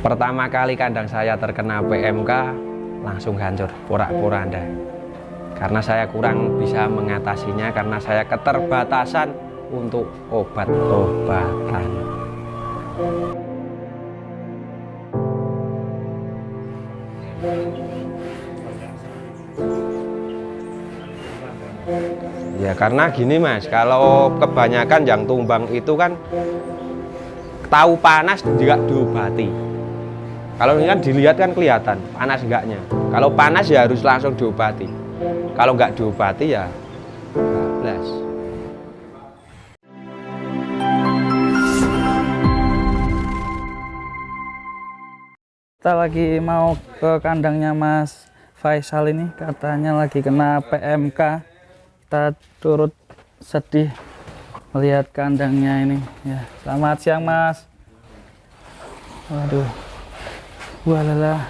Pertama kali kandang saya terkena PMK langsung hancur, porak-poranda. Karena saya kurang bisa mengatasinya, karena saya keterbatasan untuk obat-obatan. Ya karena gini Mas, kalau kebanyakan yang tumbang itu kan tahu panas juga diobati. Kalau ini kan dilihat kan kelihatan panas enggaknya. Kalau panas ya harus langsung diobati. Kalau enggak diobati ya bablas. Kita lagi mau ke kandangnya Mas Faisal ini, katanya lagi kena PMK. Kita turut sedih melihat kandangnya ini ya. Selamat siang Mas. Waduh, walalah,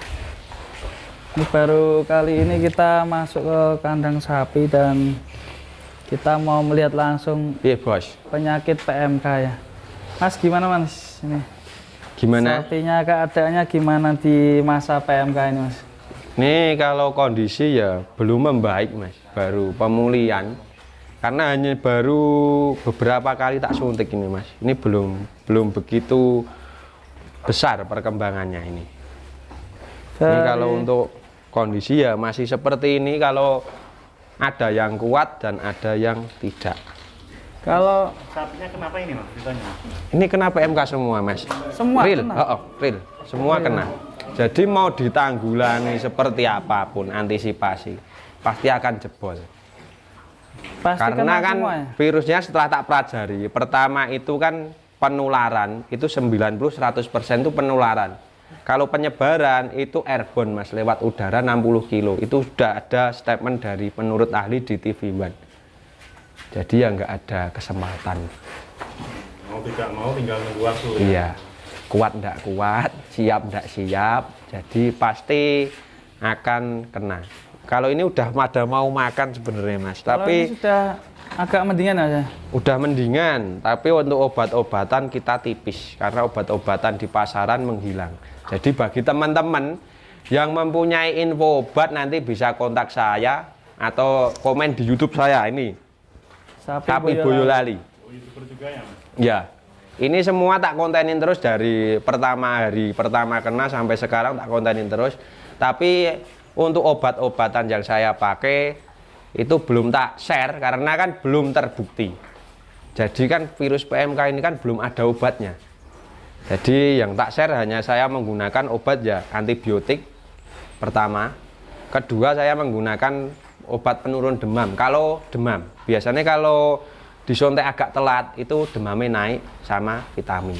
ini baru kali ini kita masuk ke kandang sapi dan kita mau melihat langsung Bos, penyakit PMK ya. Mas gimana Mas ini? gimana? Sapinya keadaannya gimana di masa PMK ini Mas? Nih kalau kondisi ya belum membaik Mas, baru pemulihan. Karena hanya baru beberapa kali tak suntik ini Mas. Ini belum begitu besar perkembangannya ini. Ini kalau untuk kondisi ya masih seperti ini, kalau ada yang kuat dan ada yang tidak. Kalau sapinya kenapa ini Mas? Ditanya. Ini kena PMK semua Mas. Semua real, kena? real. Semua kena. Jadi mau ditanggulangi seperti apapun antisipasi, pasti akan jebol. pasti Karena kena kan semua ya? virusnya setelah tak pelajari, pertama itu kan penularan, itu 90-100% itu penularan. Kalau penyebaran itu airborne Mas, lewat udara 60 kilo. Itu sudah ada statement dari penurut ahli di TV One. Jadi ya nggak ada kesempatan. Mau tidak mau tinggal nunggu waktu ya? Iya, kuat nggak kuat, siap nggak siap, jadi pasti akan kena. Kalau ini udah pada mau makan sebenarnya Mas, Kalau tapi ini sudah agak mendingan aja. udah mendingan. Tapi untuk obat-obatan kita tipis, karena obat-obatan di pasaran menghilang. Jadi bagi teman-teman yang mempunyai info obat nanti bisa kontak saya atau komen di YouTube saya ini, Sapi Boyolali. Oh, YouTuber juga ya Mas? Ya, ini semua tak kontenin terus dari hari pertama kena sampai sekarang tak kontenin terus. Tapi untuk obat-obatan yang saya pakai itu belum tak share karena kan belum terbukti. Jadi kan virus PMK ini kan belum ada obatnya. Jadi yang tak share hanya saya menggunakan obat ya antibiotik pertama. Kedua saya menggunakan obat penurun demam. Kalau demam, biasanya kalau disuntik agak telat itu demamnya naik sama vitamin.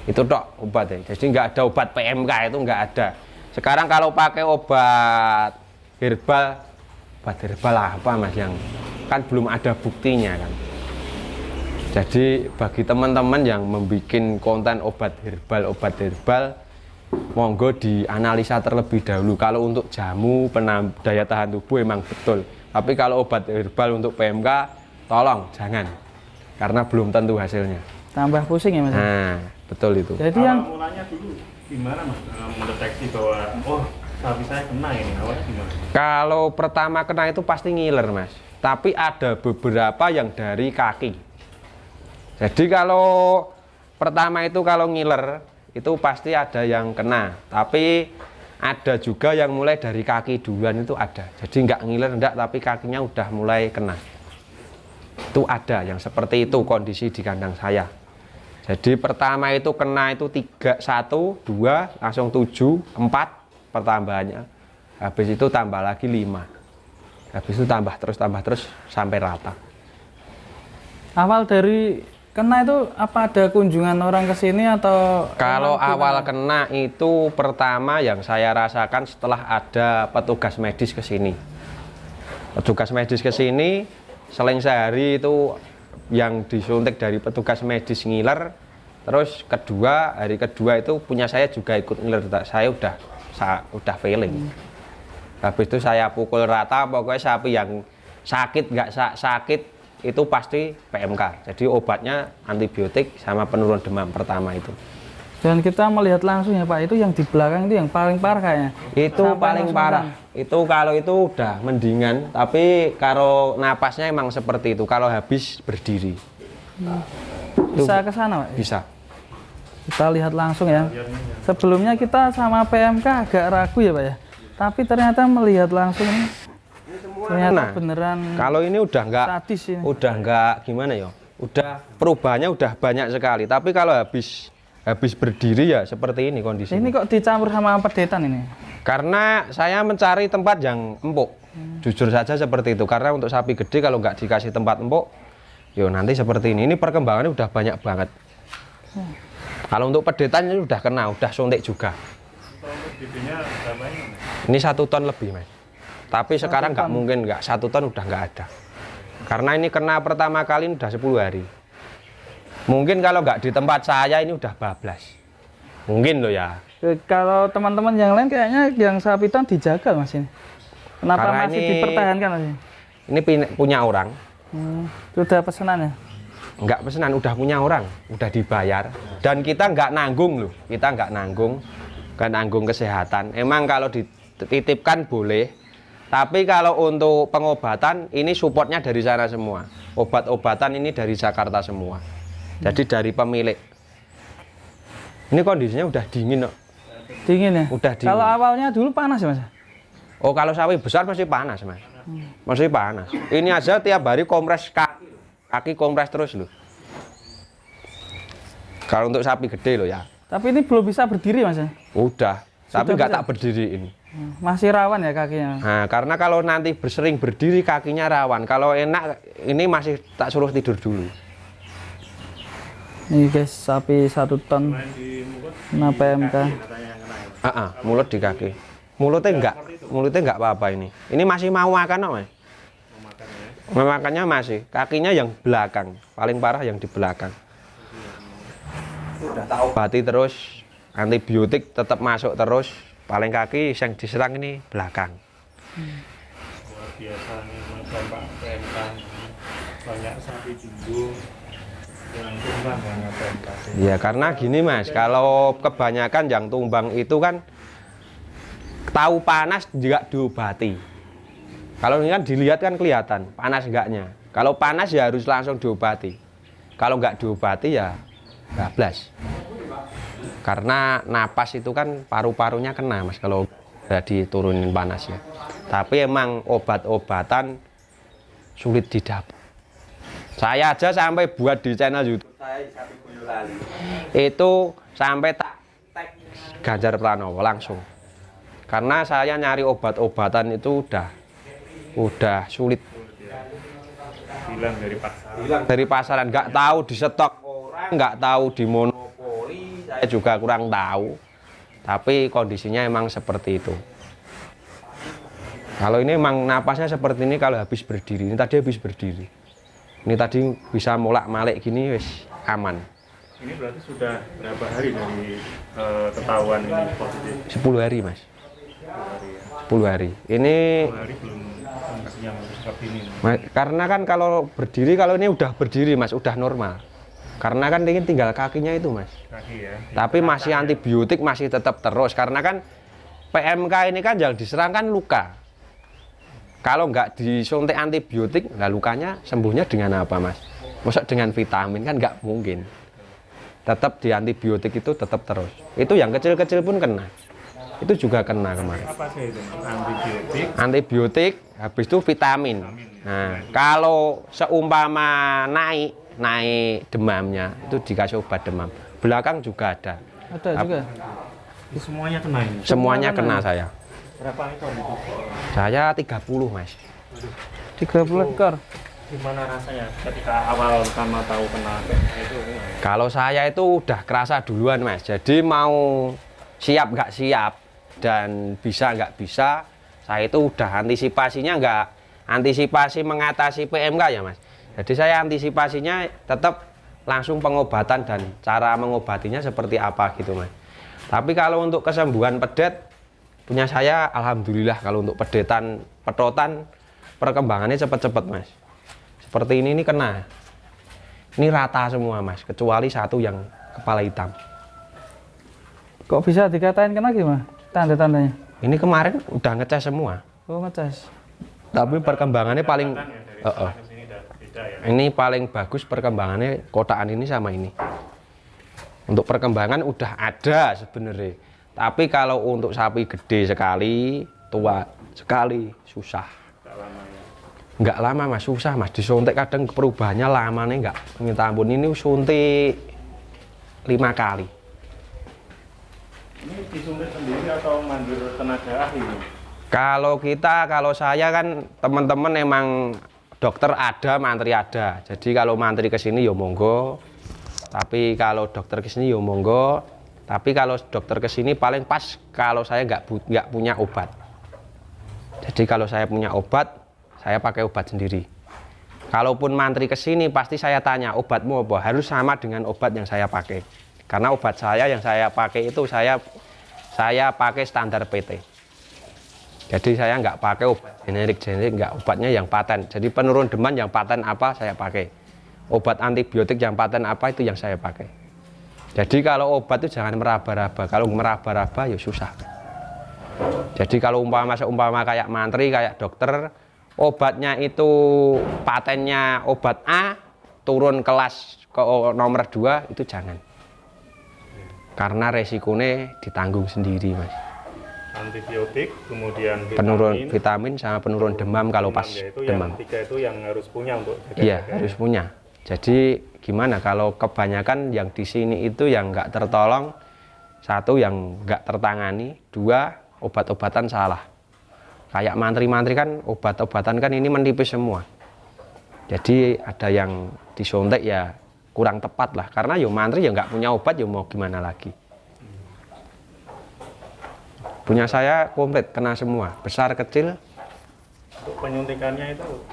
Itu tok obat ya. Jadi nggak ada obat PMK, itu nggak ada. Sekarang kalau pakai obat herbal apa Mas, yang kan belum ada buktinya kan. Jadi bagi teman-teman yang membuat konten obat herbal, monggo dianalisa terlebih dahulu. Kalau untuk jamu daya tahan tubuh emang betul, tapi kalau obat herbal untuk PMK tolong jangan, karena belum tentu hasilnya. Tambah pusing ya Mas? Nah betul itu. Jadi yang Mulanya dulu gimana Mas mendeteksi bahwa oh sapi saya kena ini, awalnya gimana? Kalau pertama kena itu pasti ngiler Mas, tapi ada beberapa yang dari kaki. Jadi kalau pertama itu kalau ngiler itu pasti ada yang kena, tapi ada juga yang mulai dari kaki duluan itu ada. Jadi nggak ngiler enggak, tapi kakinya udah mulai kena. Itu ada yang seperti itu kondisi di kandang saya. Jadi pertama itu kena itu 3, 1, 2, langsung 7, 4 pertambahannya. Habis itu tambah lagi 5. Habis itu tambah terus sampai rata. awal dari kena itu apa ada kunjungan orang ke sini atau? Kalau emang awal gimana? kena itu pertama yang saya rasakan setelah ada petugas medis ke sini. Petugas medis ke sini seling sehari itu yang disuntik dari petugas medis ngiler. Terus hari kedua itu punya saya juga ikut ngiler. Saya udah feeling. Habis itu saya pukul rata, pokoknya sapi yang sakit nggak sakit itu pasti PMK. Jadi obatnya antibiotik sama penurun demam pertama itu. Dan kita melihat langsung ya Pak, itu yang di belakang itu yang paling parah kayaknya. Itu Sampai paling parah. ngos-ngosan. Itu kalau itu udah mendingan, tapi kalau napasnya emang seperti itu. Kalau habis berdiri Bisa ke sana Pak? bisa. Kita lihat langsung ya. Sebelumnya kita sama PMK agak ragu ya Pak ya. Tapi ternyata melihat langsung ini ternyata Nah, beneran Kalau ini udah sadis ini. nggak gimana ya? Udah perubahannya udah banyak sekali. Tapi kalau habis berdiri ya seperti ini kondisinya. Ini kok dicampur sama pedetan ini? Karena saya mencari tempat yang empuk. Jujur saja seperti itu. Karena untuk sapi gede kalau nggak dikasih tempat empuk, yo nanti seperti ini. Ini perkembangannya udah banyak banget. Kalau untuk pedetan ini udah kena, udah suntik juga. Untuk gedenya berapa ini? Ini 1 ton lebih, Mas. Tapi sekarang nggak mungkin, nggak 1 ton udah nggak ada. Karena ini kena pertama kali ini udah 10 hari. Mungkin kalau nggak di tempat saya ini udah bablas. Mungkin loh ya. Kalau teman-teman yang lain kayaknya yang sapi ton dijaga Mas ini. Kenapa Karena masih ini- dipertahankan Mas? Ini punya orang. Sudah pesanannya? Nggak pesanan, udah punya orang, udah dibayar. Dan kita nggak nanggung loh. Kita nggak nanggung kesehatan. Emang kalau dititipkan boleh. Tapi kalau untuk pengobatan ini supportnya dari sana semua. Obat-obatan ini dari Jakarta semua. Jadi dari pemilik. Ini kondisinya udah dingin kok. Dingin ya? Udah dingin. Kalau awalnya dulu panas ya Mas? Oh kalau sapi besar masih panas Mas. Masih panas. Ini aja tiap hari kompres kaki. Kaki kompres terus loh. Kalau untuk sapi gede loh ya. Tapi ini belum bisa berdiri Mas ya? Udah. Tapi Sudah nggak bisa? tak berdiriin. Masih rawan ya kakinya? Nah, karena kalau nanti sering berdiri kakinya rawan. Kalau enak ini masih tak suruh tidur dulu. Ini guys, sapi 1 ton Main di mulut kena PMK. katanya yang kena ya. Mulut di kaki. Mulutnya nggak apa-apa ini. Ini masih mau makan kok, Mas. Mau makan ya. Memakannya masih. Kakinya yang belakang, paling parah yang di belakang. Udah tahu. Obati terus, antibiotik tetap masuk terus. Paling kaki yang diserang ini belakang. Luar biasa nih Bapak PMK ini. Banyak sapi jumbo yang tumbang karena PMK. Ya karena gini Mas, kalau kebanyakan yang tumbang itu kan tahu panas juga diobati. Kalau ini kan dilihat kan kelihatan panas enggaknya. Kalau panas ya harus langsung diobati. Kalau nggak diobati ya bablas. Karena napas itu kan paru-parunya kena Mas kalau udah diturunin panasnya. Tapi emang obat-obatan sulit didapat. Saya aja sampai buat di channel YouTube saya Sapi Boyolali. Itu sampai tak tag Ganjar Pranowo langsung. Karena saya nyari obat-obatan itu udah sulit. Hilang dari pasar. Dari pasaran nggak tahu di stok orang, nggak tahu di monopoli, saya juga kurang tahu. Tapi kondisinya emang seperti itu. Kalau ini emang napasnya seperti ini kalau habis berdiri. Ini tadi habis berdiri. Ini tadi bisa molak-malik gini wis aman. Ini berarti sudah berapa hari dari ketahuan ini positif? 10 hari Mas. 10 hari. Ini 10 hari belum kondisinya masih seperti ini. karena kan kalau berdiri, kalau ini udah berdiri Mas, udah normal. Karena kan ini tinggal kakinya itu Mas. Kaki ya. Tapi masih antibiotik masih tetap terus. Karena kan PMK ini kan yang diserang kan luka. Kalau nggak disuntik antibiotik, nggak lukanya sembuhnya dengan apa Mas? Masa dengan vitamin kan nggak mungkin. Tetap di antibiotik itu tetap terus. Itu yang kecil-kecil pun kena. Itu juga kena kemarin. Apa sih itu? Antibiotik. Antibiotik, habis itu vitamin. Nah, kalau seumpama naik demamnya, itu dikasih obat demam. Belakang juga ada. Ada juga. Ini semuanya kena ini. Semuanya kena saya. Berapa ekor itu? Saya 30 Mas. 30 ekor. Gimana rasanya ketika awal pertama tahu kena itu? Kalau saya itu udah kerasa duluan Mas. Jadi mau siap nggak siap dan bisa nggak bisa, saya itu udah antisipasinya nggak antisipasi mengatasi PMK ya Mas. Jadi saya antisipasinya tetap langsung pengobatan dan cara mengobatinya seperti apa gitu Mas. Tapi kalau untuk kesembuhan pedet punya saya alhamdulillah, kalau untuk petotan perkembangannya cepat-cepat Mas. Seperti ini kena. Ini rata semua Mas, kecuali satu yang kepala hitam. Kok bisa dikatain kena gimana? Tanda-tandanya? Ini kemarin udah ngecas semua. Oh, ngecas. Tapi perkembangannya paling Kelihatan ya, dari sana ke sini udah beda ya. ini paling bagus perkembangannya kotaan ini sama ini. Untuk perkembangan udah ada sebenarnya. Tapi kalau untuk sapi gede sekali, tua sekali, susah. Tak lama ya. Nggak lama mas, susah mas. Disuntik kadang perubahannya lama nih nggak. Minta ampun, ini suntik 5 kali. Ini disuntik sendiri atau mandir tenaga ahli? Kalau saya kan teman-teman emang dokter ada, mantri ada. Jadi kalau mantri ke sini ya monggo. Tapi kalau dokter ke sini ya monggo. Tapi kalau dokter ke sini paling pas kalau saya nggak punya obat. Jadi kalau saya punya obat, saya pakai obat sendiri. Kalaupun mantri ke sini pasti saya tanya obatmu apa, harus sama dengan obat yang saya pakai. Karena obat saya yang saya pakai itu saya pakai standar PT. Jadi saya nggak pakai obat generik, nggak, obatnya yang paten. Jadi penurun demam yang paten apa saya pakai. Obat antibiotik yang paten apa itu yang saya pakai. Jadi kalau obat itu jangan meraba-raba. Kalau meraba-raba ya susah. Jadi kalau umpama kayak mantri, kayak dokter, obatnya itu patennya obat A, turun kelas ke nomor 2 itu jangan. Karena resikonya ditanggung sendiri mas. Antibiotik, kemudian Penurun vitamin sama penurun demam kalau pas yaitu demam. Yang 3 itu yang harus punya untuk Iya harus punya. Jadi gimana kalau kebanyakan yang di sini itu yang nggak tertolong, 1 yang nggak tertangani, 2 obat-obatan salah. Kayak mantri-mantri kan obat-obatan kan ini menipis semua. Jadi ada yang disuntik ya kurang tepat lah. Karena ya mantri ya nggak punya obat ya mau gimana lagi. Punya saya komplit kena semua, besar kecil. Untuk penyuntikannya itu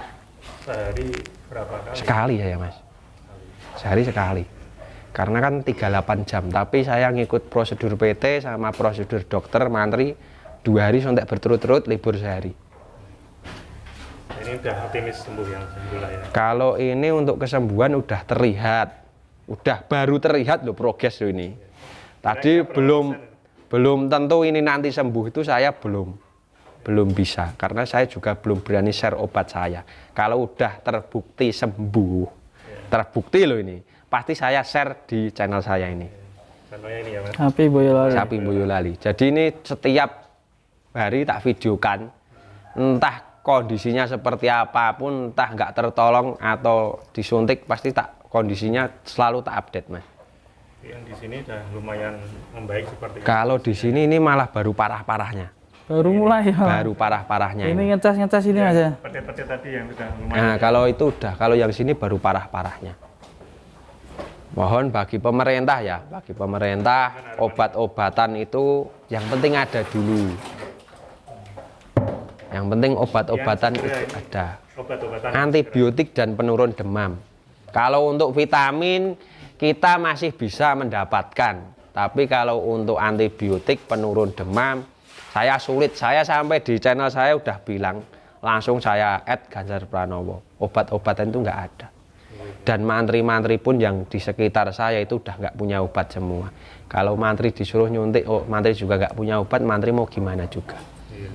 sehari berapa kali? Sekali ya mas. Sehari sekali. Karena kan 38 jam. Tapi saya ngikut prosedur PT sama prosedur dokter mantri 2 hari suntik berturut-turut, libur sehari. Ini udah optimis sembuh yang sembuh lah ya. Kalau ini untuk kesembuhan udah terlihat, udah baru terlihat loh progres loh ini. Tadi belum tentu ini nanti sembuh itu saya belum bisa karena saya juga belum berani share obat saya. Kalau udah terbukti sembuh, terbukti loh ini, pasti saya share di channel saya ini. Contohnya ini ya mas. Sapi Boyolali. Sapi Boyolali. Jadi ini setiap hari tak videokan, entah kondisinya seperti apapun, entah nggak tertolong atau disuntik, pasti kondisinya selalu tak update mas. Yang di sini udah lumayan membaik seperti Kalau di sini ini malah baru parah-parahnya. Baru mulai ya. Baru parah-parahnya. Ini ngecas ini mas ya. pete-pete tadi yang udah lumayan. Nah, kalau itu udah, kalau yang sini baru parah-parahnya. Mohon bagi pemerintah ya, bagi pemerintah obat-obatan itu yang penting ada dulu. Yang penting obat-obatan itu ada. Obat-obatan Antibiotik dan penurun demam. Kalau untuk vitamin kita masih bisa mendapatkan. Tapi kalau untuk antibiotik penurun demam, saya sulit. Saya sampai di channel saya udah bilang, langsung saya add Ganjar Pranowo. Obat-obatan itu nggak ada. Dan mantri-mantri pun yang di sekitar saya itu udah nggak punya obat semua. Kalau mantri disuruh nyuntik, mantri juga nggak punya obat, mantri mau gimana juga. Iya.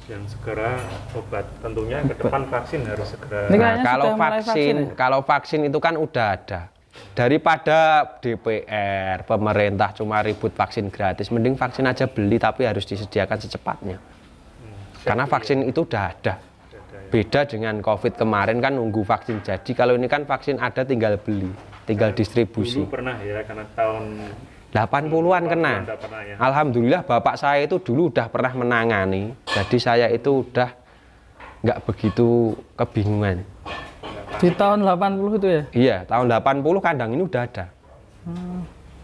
Dan segera obat, tentunya ke depan vaksin harus segera. Ini Nah, kayaknya kalau sudah mulai vaksin ya? kalau vaksin itu kan udah ada. Daripada DPR, pemerintah cuma ribut vaksin gratis, mending vaksin aja beli tapi harus disediakan secepatnya. Karena vaksin itu udah ada. Beda dengan COVID kemarin kan nunggu vaksin jadi. Kalau ini kan vaksin ada tinggal beli, tinggal distribusi. Dulu pernah ya, karena tahun 80-an kena. udah pernah ya. Alhamdulillah bapak saya itu dulu udah pernah menangani. Jadi saya itu udah nggak begitu kebingungan. Di tahun 80 itu ya? Iya, tahun 80 kandang ini udah ada.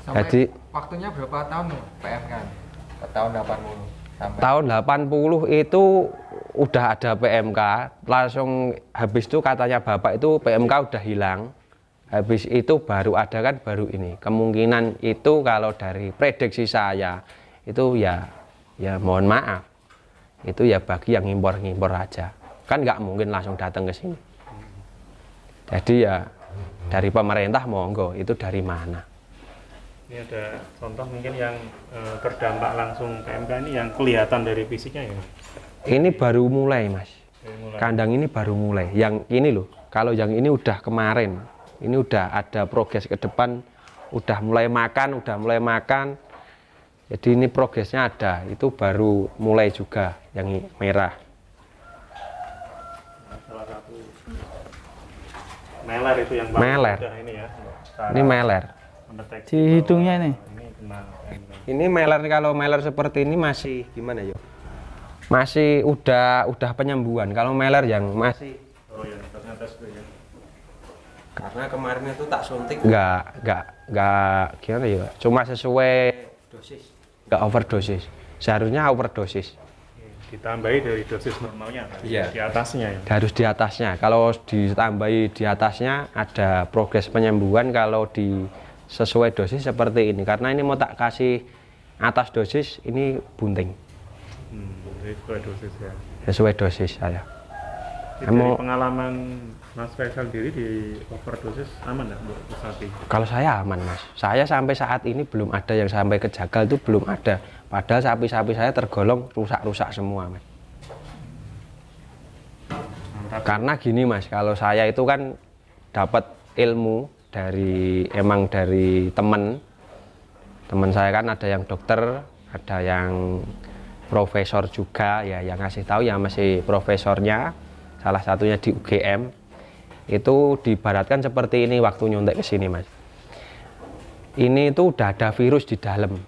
Sampai Jadi waktunya berapa tahun PMK? Ke tahun 80 sampai tahun 80 itu udah ada PMK, langsung habis itu katanya bapak itu PMK udah hilang. Habis itu baru ada kan baru ini. Kemungkinan itu kalau dari prediksi saya itu ya mohon maaf. Itu ya bagi yang ngimpor-ngimpor aja. Kan nggak mungkin langsung datang ke sini. Jadi ya dari pemerintah monggo, itu dari mana? Ini ada contoh mungkin yang terdampak langsung PMK ini yang kelihatan dari fisiknya ya. Ini baru mulai Mas. Mulai. Kandang ini baru mulai. Yang ini loh, kalau yang ini udah kemarin, ini udah ada progres ke depan, udah mulai makan. Jadi ini progresnya ada, itu baru mulai juga yang merah. Salah satu meler itu yang Meler. mudah ini ya. Ini meler. Mendeteksi Di hidungnya ini. ini kena PMK. Ini meler, kalau meler seperti ini masih gimana ya? Masih udah penyembuhan. Kalau meler yang masih Oh ya, ternyata sudah ya. karena kemarin itu tak suntik nggak gimana ya? Cuma sesuai dosis, nggak overdosis. Seharusnya overdosis. Ditambahi dari dosis normalnya kan? Iya. Di atasnya ya. Harus di atasnya. Kalau ditambahi di atasnya ada progres penyembuhan. Kalau di sesuai dosis seperti ini, karena ini mau tak kasih atas dosis, ini bunting. Jadi sesuai dosis ya. Sesuai dosis saya. Dari Kamu- pengalaman Mas Faisal diri di overdosis aman nggak untuk sapi? Kalau saya aman Mas, saya sampai saat ini belum ada yang sampai kejagal, itu belum ada. Padahal sapi-sapi saya tergolong rusak-rusak semua Mas. Mantap. Karena gini Mas, kalau saya itu kan dapat ilmu dari teman saya, kan ada yang dokter, ada yang profesor juga ya, yang ngasih tahu ya masih profesornya, salah satunya di UGM. Itu diibaratkan seperti ini waktu nyontek ke sini Mas. Ini itu udah ada virus di dalam.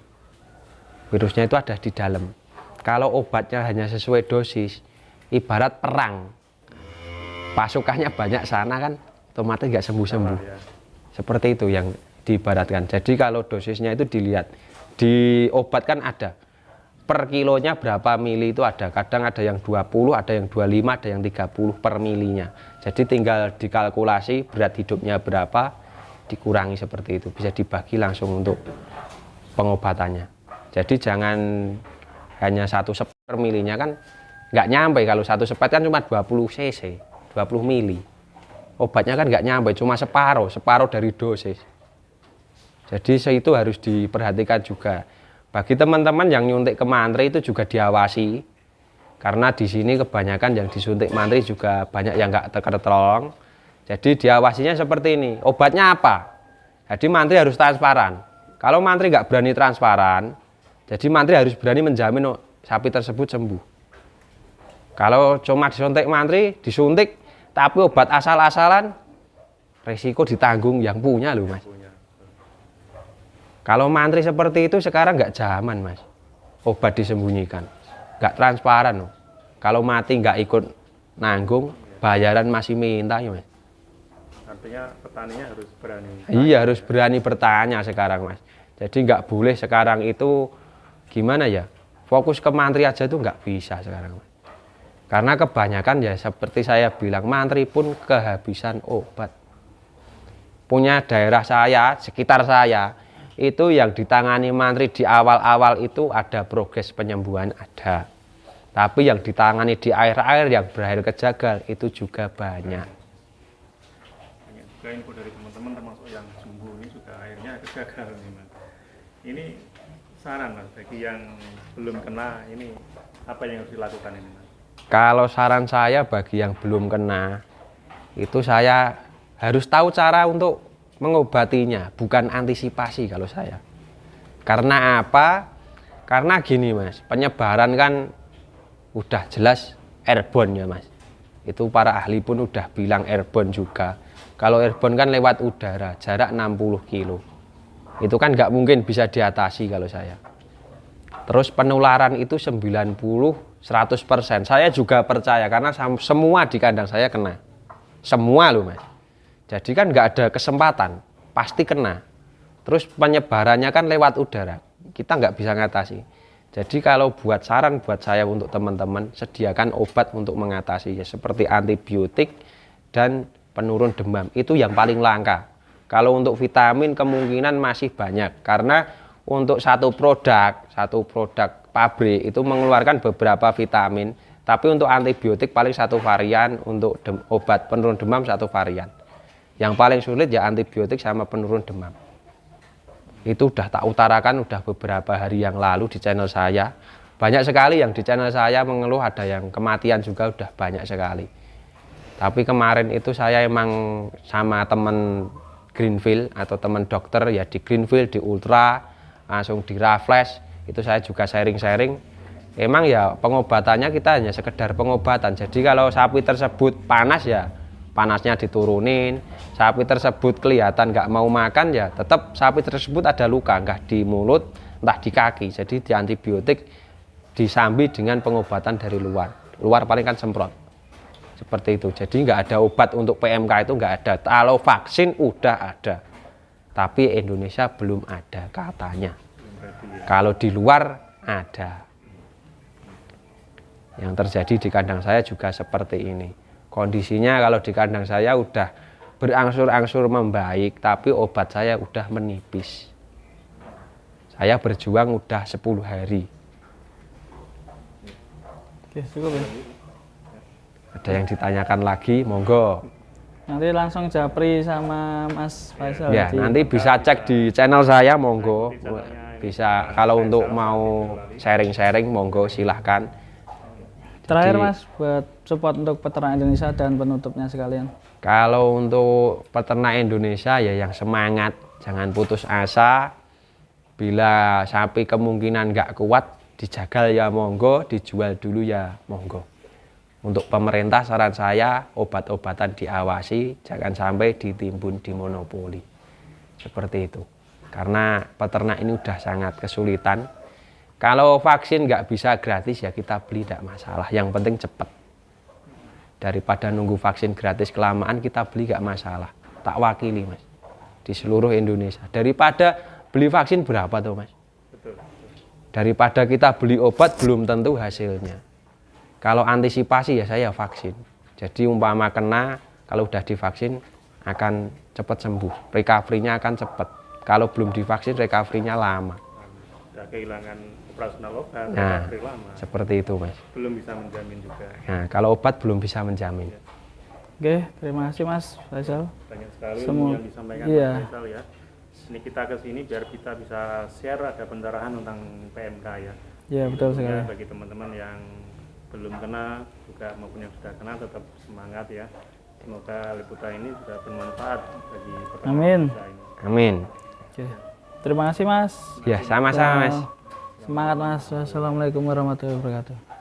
Virusnya itu ada di dalam. Kalau obatnya hanya sesuai dosis, ibarat perang. Pasukannya banyak sana kan, otomatis nggak sembuh-sembuh. Ya. Seperti itu yang diibaratkan. Jadi kalau dosisnya itu dilihat, di obat kan ada. Per kilonya berapa mili itu ada. Kadang ada yang 20, ada yang 25, ada yang 30 per milinya. Jadi tinggal dikalkulasi berat hidupnya berapa, dikurangi seperti itu. Bisa dibagi langsung untuk pengobatannya. Jadi jangan hanya 1 sep per milinya, kan nggak nyampe. Kalau 1 sepet kan cuma 20 cc, 20 mili. Obatnya kan nggak nyampe, cuma separuh dari dosis. Jadi itu harus diperhatikan juga. Bagi teman-teman yang nyuntik ke mantri itu juga diawasi. Karena di sini kebanyakan yang disuntik mantri juga banyak yang nggak tertolong. Jadi diawasinya seperti ini. Obatnya apa? Jadi mantri harus transparan. Kalau mantri nggak berani transparan, jadi mantri harus berani menjamin sapi tersebut sembuh. Kalau cuma disuntik mantri, disuntik, tapi obat asal-asalan, resiko ditanggung yang punya loh Mas. Kalau mantri seperti itu sekarang nggak zaman Mas. Obat disembunyikan, nggak transparan loh. Kalau mati nggak ikut nanggung, bayaran masih minta ya Mas. Artinya petaninya harus berani. Iya, harus berani bertanya sekarang Mas. Jadi nggak boleh sekarang itu gimana ya, fokus ke mantri aja itu nggak bisa sekarang Mas. Karena kebanyakan ya seperti saya bilang, mantri pun kehabisan obat. Punya daerah saya, sekitar saya, itu yang ditangani mantri di awal-awal itu ada progres penyembuhan, ada. Tapi yang ditangani di air-air yang berakhir kejagal itu juga banyak. Banyak juga info dari teman-teman termasuk yang jumbo ini juga akhirnya gagal nih Mas. Ini saran Mas bagi yang belum kena ini, apa yang harus dilakukan ini Mas? Kalau saran saya bagi yang belum kena, itu saya harus tahu cara untuk mengobatinya, bukan antisipasi kalau saya. Karena apa? Karena gini Mas, penyebaran kan udah jelas airborne ya Mas. Itu para ahli pun udah bilang airborne juga. Kalau airborne kan lewat udara, jarak 60 kilo. Itu kan nggak mungkin bisa diatasi kalau saya. Terus penularan itu 90-100%. Saya juga percaya karena semua di kandang saya kena. Semua loh Mas. Jadi kan nggak ada kesempatan, pasti kena. Terus penyebarannya kan lewat udara, kita nggak bisa ngatasi. Jadi kalau buat saran buat saya untuk teman-teman, sediakan obat untuk mengatasi ya, seperti antibiotik dan penurun demam. Itu yang paling langka. Kalau untuk vitamin kemungkinan masih banyak, karena untuk satu produk pabrik itu mengeluarkan beberapa vitamin, tapi untuk antibiotik paling satu varian, untuk obat penurun demam satu varian. Yang paling sulit ya antibiotik sama penurun demam. Itu udah tak utarakan udah beberapa hari yang lalu di channel saya. Banyak sekali yang di channel saya mengeluh, ada yang kematian juga udah banyak sekali. Tapi kemarin itu saya emang sama temen Greenfield atau temen dokter ya, di Greenfield, di Ultra, langsung di Rafles, itu saya juga sharing-sharing. Emang ya pengobatannya kita hanya sekedar pengobatan. Jadi kalau sapi tersebut panas ya panasnya diturunin, sapi tersebut kelihatan nggak mau makan ya tetap sapi tersebut ada luka, entah di mulut, entah di kaki. Jadi di antibiotik disambi dengan pengobatan dari luar paling kan semprot seperti itu. Jadi nggak ada obat untuk PMK, itu nggak ada. Kalau vaksin udah ada, tapi Indonesia belum ada katanya. Kalau di luar ada. Yang terjadi di kandang saya juga seperti ini. Kondisinya kalau di kandang saya udah berangsur-angsur membaik, tapi obat saya udah menipis. Saya berjuang udah 10 hari. Oke, cukup ya. Ada yang ditanyakan lagi, monggo. Nanti langsung japri sama Mas Faisal. Ya, nanti bisa cek di channel saya, monggo. Bisa kalau untuk mau sharing-sharing, monggo silahkan. Terakhir Jadi, Mas, buat support untuk peternak Indonesia dan penutupnya sekalian. Kalau untuk peternak Indonesia ya yang semangat, jangan putus asa. Bila sapi kemungkinan nggak kuat, dijagal ya monggo, dijual dulu ya monggo. Untuk pemerintah saran saya obat-obatan diawasi, jangan sampai ditimbun dimonopoli. Seperti itu. Karena peternak ini udah sangat kesulitan. Kalau vaksin nggak bisa gratis ya kita beli, tidak masalah. Yang penting cepat. Daripada nunggu vaksin gratis kelamaan, kita beli nggak masalah. Tak wakili Mas. Di seluruh Indonesia. Daripada beli vaksin berapa tuh Mas? Daripada kita beli obat belum tentu hasilnya. Kalau antisipasi ya saya vaksin. Jadi umpama kena, kalau udah divaksin akan cepat sembuh. Recovery-nya akan cepat. Kalau belum divaksin recovery-nya lama. Sudah kehilangan operasional obat, Nah, recovery lama. seperti itu Mas. Belum bisa menjamin juga. Nah, kalau obat belum bisa menjamin. Oke, terima kasih Mas Faisal. Banyak sekali Semua. yang disampaikan Iya. Mas Faisal ya. Ini kita ke sini biar kita bisa share ada pendarahan tentang PMK ya. Iya, betul sekali. Ya, bagi teman-teman yang belum kena juga maupun yang sudah kena tetap semangat ya. Semoga liputan ini juga bermanfaat bagi peternak Amin. kita ini. Amin. Oke. Terima kasih Mas. Ya, sama-sama Mas. Semangat Mas. Wassalamualaikum warahmatullahi wabarakatuh.